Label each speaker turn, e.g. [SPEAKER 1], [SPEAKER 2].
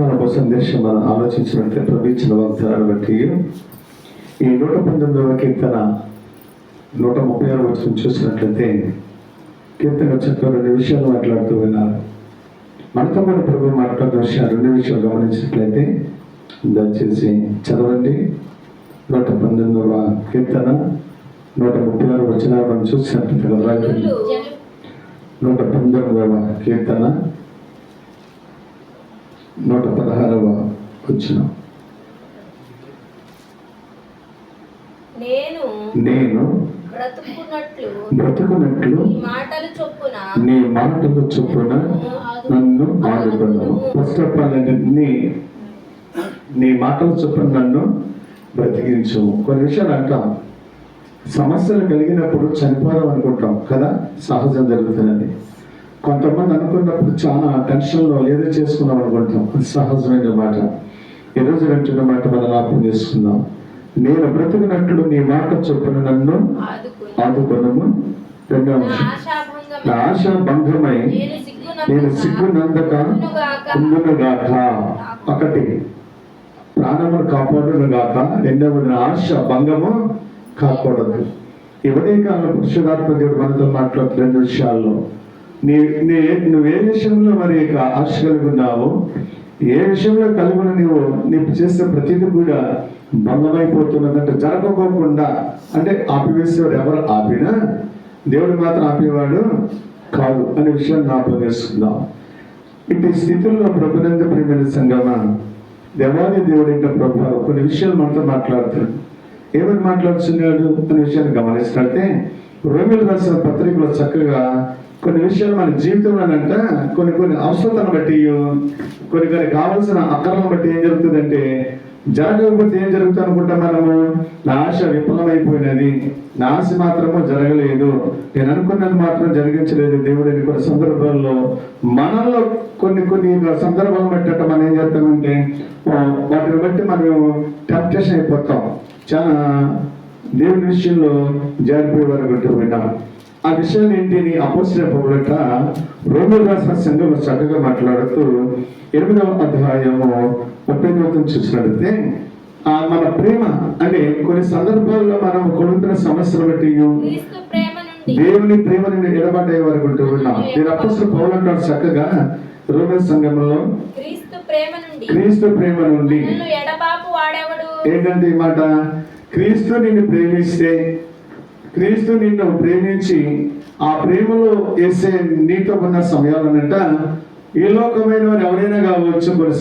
[SPEAKER 1] ఉదయకాలపు సందేశం మనం ఆలోచించినట్లయితే ప్రవచించిన వాగ్దానాన్ని బట్టి ఈ 119వ కీర్తన 136 వచనం చూసినట్లయితే కీర్తన చక్కగా 2 విషయాలు మాట్లాడుతూ ఉన్నారు. మనతో పాటు ప్రభు మాట్లాడుతున్న విషయాలు 2 విషయాలు గమనించినట్లయితే దయచేసి చదవండి. 119వ కీర్తన 136 వచనాలు మనం చూసినట్లయితే 119వ కీర్తన 116వ వచనం. నేను బ్రతుకున్నట్లు నీ మాటలు చొప్పున నన్ను ఆదుకున్నావు. ఫస్ట్ ఆఫ్ ఆల్ నీ మాటలు చొప్పున నన్ను బ్రతికించు. కొన్ని విషయాలు అంటాం, సమస్యలు కలిగినప్పుడు చనిపోదాం అనుకుంటాం కదా, సహజం జరుగుతున్నది. కొంతమంది అనుకున్నప్పుడు చాలా టెన్షన్లో ఏదో చేసుకున్నాం అనుకుంటాం, అది సహజమైన మాట. ఈరోజు వింటున్న మాట మనం జ్ఞాపకం చేసుకుందాం. నేను బ్రతుకున్నట్లు నీ మాట చొప్పున నన్ను ఆదుకొనుము. రెండవ నా ఆశ భంగమై నేను సిగ్గునందక ఉండునుగాక. ఒకటి, ప్రాణమును కాపాడును గాక. రెండవది, నా ఆశ భంగము కాకూడదు. ఈ ఉదయకాలంలో పరిశుద్ధాత్మ దేవుడు మనతో మాట్లాడుతున్న 2 విషయాల్లో నువ్వే విషయంలో మరి ఆశ కలిగి ఉన్నావు, ఏ విషయంలో కలిగిన నీవు చేసే ప్రతిదీ కూడా భంగమైపోతున్నదంటే జరగకోకుండా, అంటే ఆపివేసేవాడు ఎవరు ఆపినా దేవుడు మాత్రం ఆపేవాడు కాదు అనే విషయాన్ని జ్ఞాపకం చేసుకుందాం. ఇటు స్థితుల్లో ప్రభునందు ప్రియమైన సంగమా, దేవాది దేవుడు ఇంకా ప్రభు కొన్ని విషయాలు మనతో మాట్లాడుతున్నాడు. ఏమని మాట్లాడుతున్నాడు అనే విషయాన్ని గమనిస్తున్నట్టే రోమిలకు రాసిన పత్రికలో చక్కగా కొన్ని విషయాలు మన జీవితంలోనంట కొన్ని అవసరతను బట్టి, కొన్ని కావాల్సిన అక్కర్లను బట్టి ఏం జరుగుతుందంటే, జరగకపోతే ఏం జరుగుతుంది అనుకుంటాం మనము, నా ఆశ విఫలమైపోయినది, నా ఆశ మాత్రము జరగలేదు, నేను అనుకున్నది మాత్రం జరిగించలేదు దేవుడు అని కొన్ని సందర్భాల్లో మనలో కొన్ని సందర్భాలను బట్టి మనం ఏం చేస్తామంటే వాటిని బట్టి మనం టెంప్టేషన్ అయిపోతాం, చాలా దేవుని విషయంలో జారిపోయేవారు బట్టి విన్నాం. ఆ విషయాలు ఏంటిని అపోస్తలుల పౌలు రోమిలకు రాసిన సంఘంలో చక్కగా మాట్లాడుతూ 8వ అధ్యాయము 35వ వచనం చూసినట్లయితే మన ప్రేమ అంటే కొన్ని సందర్భాల్లో మనం కొడుతున్న సమస్యలు బట్టి దేవుని ప్రేమ నుండి ఎడబడ్డే వారు ఉంటూ ఉన్నాం. నేను అపోస్తలుల పౌలు అంటాడు చక్కగా రోమిల సంఘంలో క్రీస్తు ప్రేమ నుండి ఏంటంటే ఈ మాట, క్రీస్తు నిన్ను ప్రేమిస్తే, క్రీస్తు నిన్ను ప్రేమించి ఆ ప్రేమలో వేసే నీతో ఉన్న సమయాలనంట, ఏ లోకమైన వారు ఎవరైనా కావచ్చు, కొన్ని